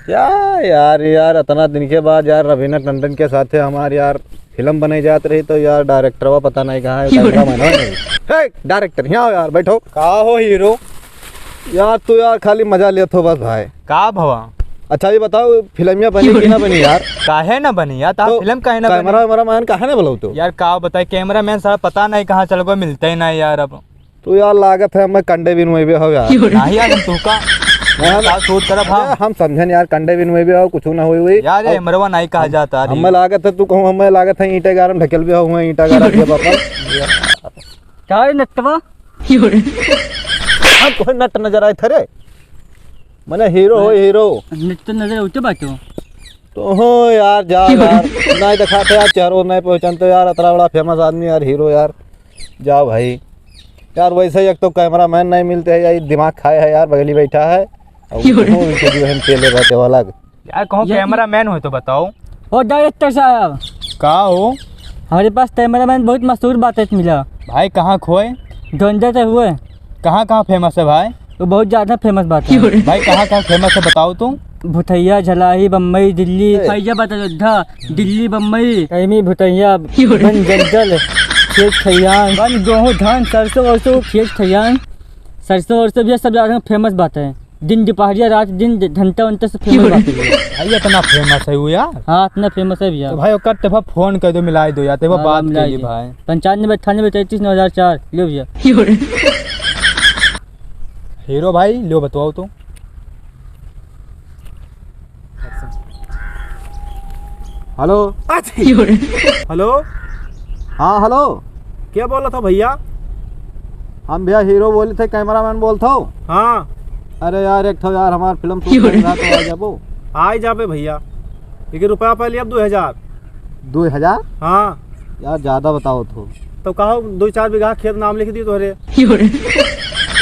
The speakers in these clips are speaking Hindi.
क्या यार यार इतना दिन के बाद यार रवीना टंडन के साथ हमारे यार फिल्म बनाई जाती रही तो यार डायरेक्टर वो पता नहीं कहाँ है। डायरेक्टर यहाँ यार बैठो। का हो हीरो यार तू यार खाली मजा लेत हो बस भाई। का भवा अच्छा ये बताओ फिल्मिया बनी कि ना बनी यार? काहे ना बनी यार तो फिल्म काहे ना बनी कैमरा मैन कहा ना बोलो तो यार का बताए कैमरा मैन सारा पता नहीं कहाँ चल गए मिलते ही नहीं यार अब तो यार लागत है मैं कंडे बिन हुए भी हो यार नहीं यार तू का शूट करब हम समझन यार कंडे बिन हुए भी हो कुछ ना हुई यार एमरवा नहीं कहा जाता हमें लागत है तू कहूँ हमें लागत है ईंटे गारम ढकेल भी हुए ईंटा गारा के पापा क्या नटवा कोई नट नजर आए थे मैंने हीरो हो हीरो नट नजर उठे बाटो तो हो यार जा यार नहीं दिखाते यार चेहरों नहीं पहचानते यार इतना बड़ा फेमस आदमी यार हीरो यार जाओ भाई यार वैसे ही एक तो कैमरा मैन नहीं मिलते है यार दिमाग खाए है यार बगली बैठा है तेले रहते वाला यार कहो कैमरा मैन हो तो बताओ। ओ डायरेक्टर साहब का हो हमारे पास कैमरा मैन बहुत मशहूर बात मिला भाई कहाँ खोए ढूंढते थे हुए कहाँ कहाँ फेमस है भाई? वो बहुत ज्यादा फेमस बात है भाई कहाँ कहाँ फेमस है बताओ तुम। भुतैया झलाही बम्बई दिल्ली फैजाबाद अयोध्या दिल्ली बम्बई कैमी भुतैया बन जंगल खेत खलियान वन गेहूँ धान सरसों वरसों खेत खलियान सरसों वरसों भी सब ज्यादा फेमस बात है। दिन दोपहरिया रात दिन घंटा उनता से फेमस बात है भाई इतना फेमस है वो यार। हाँ इतना फेमस है भैया। तो भाई ओकर तेफा फोन कर दो मिला दो यार तेफा बात करिए भाई। 95 98 33 9004 लो भैया। हीरो भाई लो बताओ तो। हेलो हेलो हाँ हेलो क्या बोला था भैया? हम भैया हीरो बोले थे कैमरा मैन बोलता हूँ। हाँ अरे यार एक तो यार हमारा फिल्म शूट कर रहा तो आ जाबो। आई जाबे भैया लेकिन रुपया पहले अब 2000। 2000? हाँ यार ज्यादा बताओ तो कहो 2-4 बीघा खेत नाम लिख दिए तोहरे।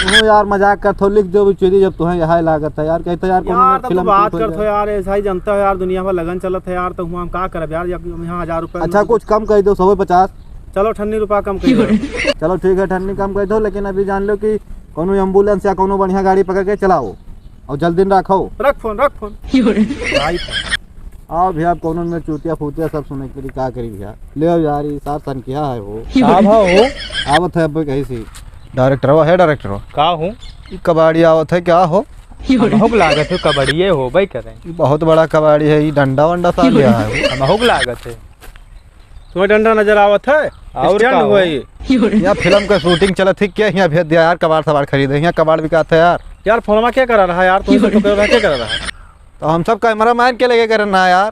वो यार मजाक कर थो लिख दो चोरी जब तुम्हें यहाँ लागत है यार कहते यार यार तो बात कर थो यार ऐसा ही जनता है यार दुनिया में लगन चलत है यार तो हम का करब यार यहाँ 1000 रुपया। अच्छा कुछ कम कर दो 150। चलो 98 रुपया कम कर दो। चलो ठीक है 98 कम कर दो लेकिन अभी जान लो कि कोनो एम्बुलेंस या कोनो बढ़िया गाड़ी पकड़ के चलाओ और जल्दी रखो। रख फोन आओ भैया कोनो में चूतिया फूतिया सब सुने के लिए क्या करी भैया ले आओ यार ये सार सन किया है वो साहब हो आवत है अब कहीं सी डायरेक्टर हो है डायरेक्टर का हूँ कबाड़ी आवत है क्या हो बहुत लागत है कबड्डी हो भाई करें बहुत बड़ा कबाड़ी है ये डंडा वंडा सा लिया है बहुत लागत है तुम्हें डंडा नजर आवत है और हुआ ये यहाँ फिल्म का शूटिंग चला थी क्या यहाँ भेज दिया यार कबाड़ सबाड़ खरीदे यहाँ कबाड़ बिका था यार। यार फोनमा क्या करा रहा है यार तुम सब तो क्या करा रहा है? तो हम सब कैमरा मैन के लेके करना यार।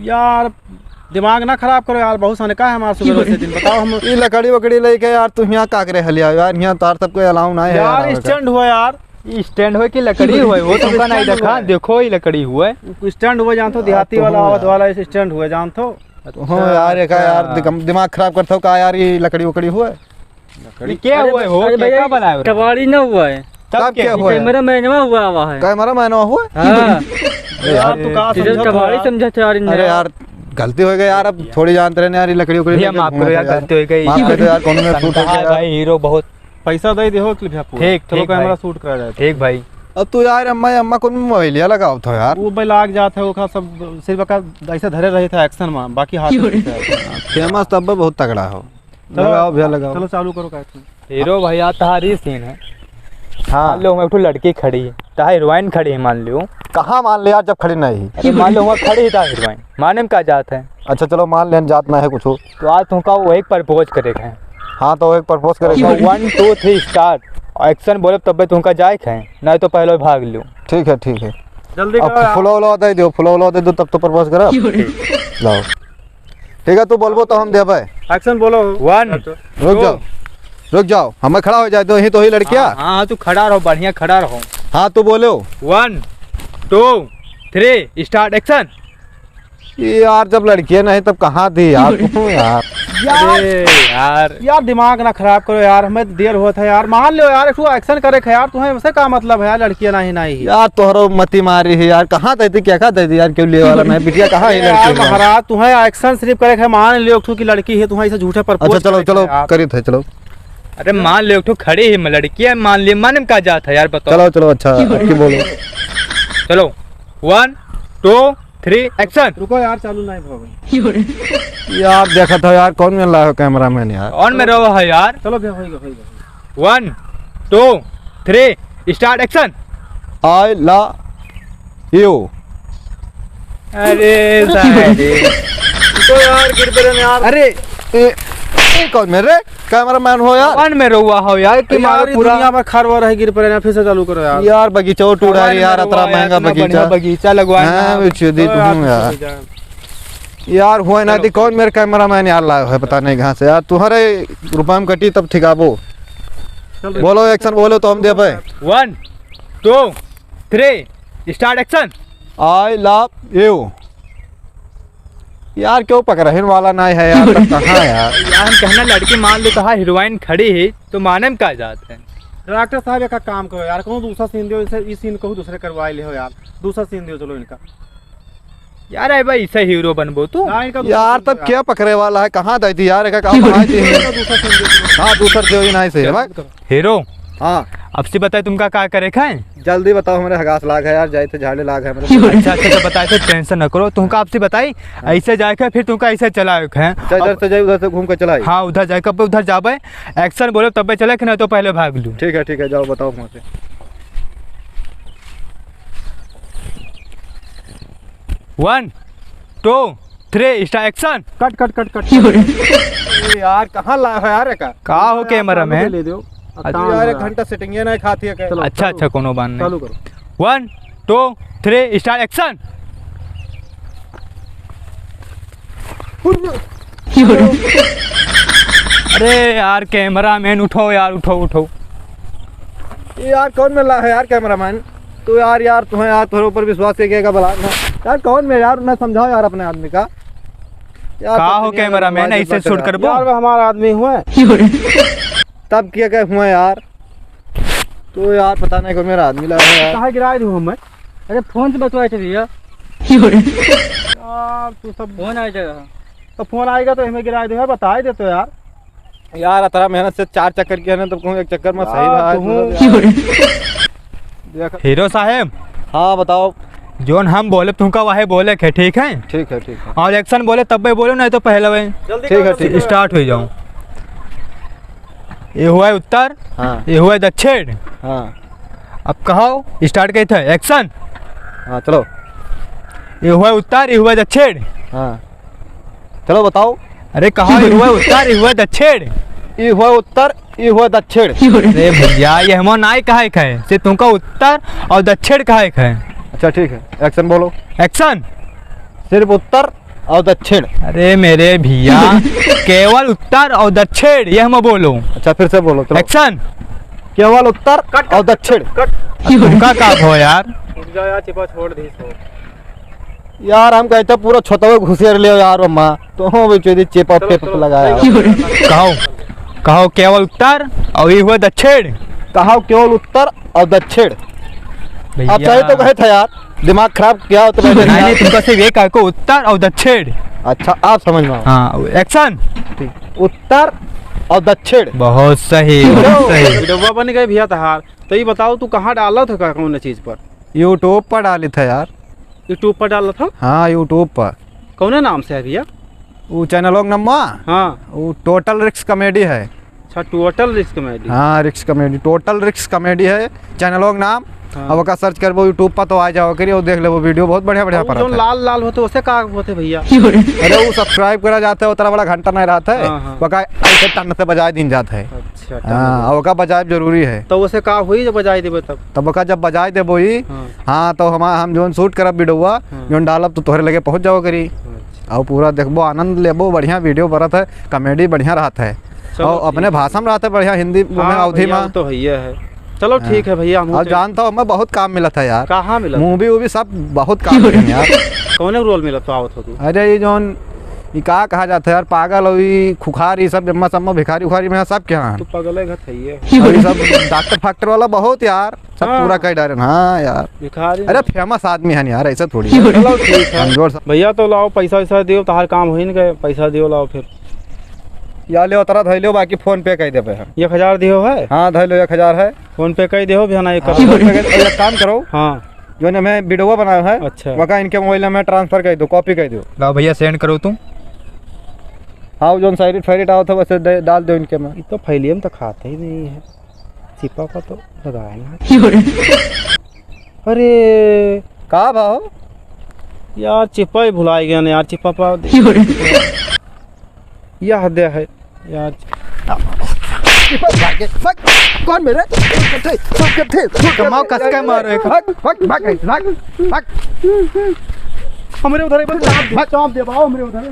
यार दिमाग ना खराब करो यार बहुत सारे का है हमारे सुबह से दिन बताओ हम ये लकड़ी वकड़ी लेके यार तुम यहाँ काकरे हलिया यार यहाँ तार सबको अलाउ ना है यार स्टैंड हुआ यार स्टैंड हुआ कि लकड़ी हुआ वो तुमका नहीं देखा देखो ये लकड़ी हुआ स्टैंड हुआ जानते हो देहाती वाला आवत वाला स्टैंड हुआ जानते हो। हो यार एक यार दिमाग खराब करते हो का यार ये लकड़ी वकड़ी हुआ है लकड़ी क्या हुआ हो क्या बनाया कबाड़ी ना हुआ है तब क्या हुआ कैमरा मैनवा हुआ है कैमरा मैन हुआ यार तू का समझा कबाड़ी समझा था यार। अरे यार गलती हो गई यार अब थोड़ी जानते रहे यार लकड़ी वकड़ी माफ करो यार गलती हो गई माफ कर दो यार कोनो में शूट हो गया भाई हीरो बहुत पैसा दे दो ठीक चलो कैमरा शूट करा जाए ठीक भाई। अब तू यार अम्मा को मोबाइल लगाओ था यार वो भाई लाग जाता है वो का सब सिर्फ का ऐसे धरे रहे थे एक्शन में बाकी हाथ फेमस तब बहुत तगड़ा हो। लगाओ भैया लगाओ चलो चालू करो का हीरो भैया तुम्हारी सीन है। हाँ मान लो एक लड़की खड़ी है ता हीरोइन खड़ी है मान लो कहाँ मान ले यार जब खड़ी नहीं। अरे मान लो वहाँ खड़ी था हीरोइन माने में क्या जात है। अच्छा चलो मान लेन जात ना है कुछ तो आज तुमका वो एक प्रपोज करेगा। हाँ तो एक प्रपोज करेगा 1 2 3 स्टार्ट एक्शन बोले तब तुमका जाए है नहीं तो पहले भाग लो। ठीक है जल्दी फुलो दे दो तब तो प्रपोज करा लाओ ठीक है तू बोलबो तो हम देबे एक्शन बोलो 1 रुक जाओ हमें खड़ा हो जाए तो यही तो ही लड़कियां। हाँ तू खड़ा रहो बढ़िया खड़ा रहो। हाँ तू बोलो 1 2 3 स्टार्ट एक्शन। यार जब लड़कियां नहीं तब कहाँ थी यार तू यार दिमाग ना खराब करो यार हमें देर हुआ था यार मान लो यार तू एक्शन करे यार तुम्हें वैसे का मतलब है यार लड़कियां नहीं यार तोहरो मती मारी है यार कहाँ थी क्या थी यार क्यों ले वाला नहीं बिटिया कहाँ है यार महाराज तुम्हें एक्शन सिर्फ करे मान लो की लड़की है तुम्हें ऐसे झूठे प्रपोज। अच्छा चलो करी थे चलो। अरे मान लो तो खड़ी है लड़की है मान लिया मन का जाता है यार बताओ। चलो अच्छा बोलो चलो 1 2 3 एक्शन। रुको यार, चालू नहीं भाई। यार देखा था यार, कौन मिल रहा है कैमरा मैन यार। ऑन में रहो है यार। चलो भैया, होएगा। 1 2 3 start action. I love you. अरे साले। तो यार गिर पड़े यार। अरे ए कौन मेरे कैमरा मैन हो यार। ऑन में रहुआ हो यार कि यार पूरा दुनिया में खरवा रहे, गिर पड़े ना, फिर से चालू करो यार। यार बगीचा टूट रहा है यार, इतना महंगा बगीचा। बगीचा लगवाया हाँ, चुदी तुम यार। यार हुआ ना थी, कौन मेरे कैमरा मैन यार लाया है पता नहीं कहाँ से यार। तुम्हारे रुपये में कटी तब ठिकाबो। बोलो एक्शन बोलो तो हम दे पाए। 1 2 3 start action. I love you. यार क्यों पकड़ वाला नहीं है यार, तब कहाँ यार। यार हम कहना लड़की मान लो तो हीरोइन खड़ी है तो माने में क्या जात है। डॉक्टर साहब एक काम करो यार, कहूँ दूसरा सीन दो, इस सीन को दूसरे करवा ले हो यार। दूसरा सीन दो चलो इनका। यार अरे भाई इसे हीरो बनबो तू। ना, इनका दूसरा यार सीन तब दो क्या पकड़े वाला है, कहाँ दी थी यार, कहाँ बनाई थी। इनका दूसरा सीन दो। हाँ दूसर दे नहीं से भाई। हीरो हाँ अब से बताए तुमका क्या करे खाए। जल्दी बताओ, हमारे हगास लाग है यार, जाए थे झाड़े लाग है मेरे। अच्छा अच्छा तो बताए थे, टेंशन न करो। तुमका आपसे बताई ऐसे जाए फिर तुमका ऐसे चला है। इधर से जाए उधर से घूम कर चला। हाँ उधर जाए कब उधर जाबे एक्शन बोलो तब चले कि नहीं तो पहले भाग लू। ठीक है जाओ बताओ वहाँ से। 1 2 3 start action. Cut cut cut cut. यार कहाँ लाया है यार का। का हो कैमरा में। ले दो यार एक घंटा सेटिंग नहीं खाती है। चलो, अच्छा अच्छा कोनो बात चालू नहीं। करो। 1 2 3 स्टार्ट एक्शन। अरे यार कैमरा मैन उठो यार, उठो उठो। यार कौन मिल रहा है यार कैमरा मैन। तो यार तुम्हें यार तुम्हारे ऊपर विश्वास है बला यार। कौन में यार उन्हें समझाओ यार अपने आदमी का। यार का हो कैमरा मैन ऐसे शूट करबो। यार वो हमारा आदमी हुआ है। तब क्या हुआ यार। तो यार पता नहीं कौन मेरा आदमी लगा है यार। कहाँ गिराए दूँ मैं। अरे फोन से बतवाए थे भैया। यार तू सब फोन आ जाएगा तो फोन आएगा तो हमें गिराए दो, बता ही दे तो यार। यार इतना मेहनत से 4 चक्कर किया ना, तो कहूँ एक चक्कर में सही यार, हीरो साहब हाँ बताओ। जोन हम बोले तुमका वही बोले के ठीक है। ठीक है और एक्शन बोले तब भी बोलो नहीं तो पहले वही। ठीक है स्टार्ट हो जाओ। ये हुआ है उत्तर, हाँ ये हुआ है दक्षिण। हाँ अब कहो स्टार्ट कही थे एक्शन। हाँ चलो। ये हुआ है उत्तर, ये हुआ है दक्षिण। हाँ चलो बताओ। अरे कहा ये हुआ है उत्तर, ये हुआ है दक्षिण। ये हुआ उत्तर, ये हुआ दक्षिण। अरे भैया ये हम नाई कहा है से तुमका उत्तर और दक्षिण कहा है। अच्छा ठीक है एक्शन बोलो। एक्शन। सिर्फ उत्तर और दक्षिण। अरे मेरे भैया केवल उत्तर और दक्षिण ये हम बोलो। अच्छा फिर से बोलो चलो। एक्शन। केवल उत्तर और दक्षिण। तुमका का हो यार। यार चिपा छोड़ दी सो। यार हम कहते पूरा छोटा घुसेर ले यार अम्मा, तो हम भी चोरी चेपा पेप लगाया। कहो केवल उत्तर और ये हुआ दक्षिण। कहा केवल उत्तर और दक्षिण। अब सही तो कहे था यार, दिमाग खराब किया हो तो नहीं नहीं तुमका सिर्फ ये कहा को उत्तर और दक्षिण। अच्छा आप समझ में आओ। हाँ एक्शन। उत्तर और दक्षिण। बहुत सही बहुत सही। वीडियो बन गए भैया तहार। तो ये बताओ तू कहाँ डाला था कौन चीज पर। यूट्यूब पर डाली था यार। यूट्यूब पर डाला था। हाँ यूट्यूब पर। कौन नाम से है भैया। वो चैनलों नम्मा। हाँ वो टोटल रिक्स कॉमेडी है। अच्छा टोटल रिस्क कॉमेडी। हाँ रिक्स कॉमेडी, टोटल रिक्स कॉमेडी है चैनलों का नाम। हाँ। अब का सर्च कर वो यूट्यूब पर तो आ जाओ करिए, वो देख ले वो वीडियो बहुत बढ़िया बढ़िया पर जो आता है। लाल लाल होते उसे कहा होते भैया। अरे वो सब्सक्राइब करा जाता है, उतना बड़ा घंटा नहीं रहता है। हाँ, हाँ। वो का ऐसे टन से बजाय दिन जाता है। अच्छा हाँ और का बजाय जरूरी है। तो उसे कहा हुई जब बजाई देवे तब। तब का जब बजाय दे बोई। हाँ। हाँ तो हम जोन शूट करब वीडियो हाँ। जोन डालब तो तोहरे लगे पहुंच जाओ करी। और पूरा देखबो आनंद लेबो, बढ़िया वीडियो बनत है, कॉमेडी बढ़िया रहता है और अपने भाषा में रहता है बढ़िया, हिंदी में अवधि में तो भैया है। चलो ठीक है भैया। और जानता हूँ मैं बहुत काम मिला था यार। कहाँ मिला। मूवी वूवी सब बहुत काम मिले यार। कौन रोल मिला तो आवत हो तू। अरे ये जोन ये का कहा जाता है यार, पागल और खुखार ये सब जम्मा सम्मा भिखारी उखारी में सब क्या तू पगले घट है ये। और ये सब डॉक्टर फैक्टर वाला बहुत यार सब हाँ। पूरा कह डाले। हाँ यार भिखारी। अरे फेमस आदमी है यार, ऐसा थोड़ी चलो ठीक है कमजोर सा। भैया। तो लाओ पैसा वैसा दियो, तहार काम हो ही नहीं गए। पैसा दियो लाओ फिर। या ले उतरा धैलो, बाकी फोन पे कह दे पे हम। 1000 दियो है। हाँ धैलो 1000 है। फोन पे कह दियो भैया ना। एक हाँ, फोन पे एक काम करो हाँ जो ने मैं वीडियो बनाया है अच्छा। वका इनके मोबाइल में ट्रांसफर कर दो, कॉपी कर दो। लाओ भैया सेंड करो तुम। हाँ जो साइड फेरिट आओ था वैसे डाल दो इनके में। ये तो फैलियम तो खाते ही नहीं है, चिपा का तो लगाया ना। अरे कहा भाव यार चिपा ही भुलाई गया ना यार, चिपा पा यह हद है यार। कौन मेरे कमाओ कस के मारो एक। हमरे उधर चाप दे बाओ, हमरे उधर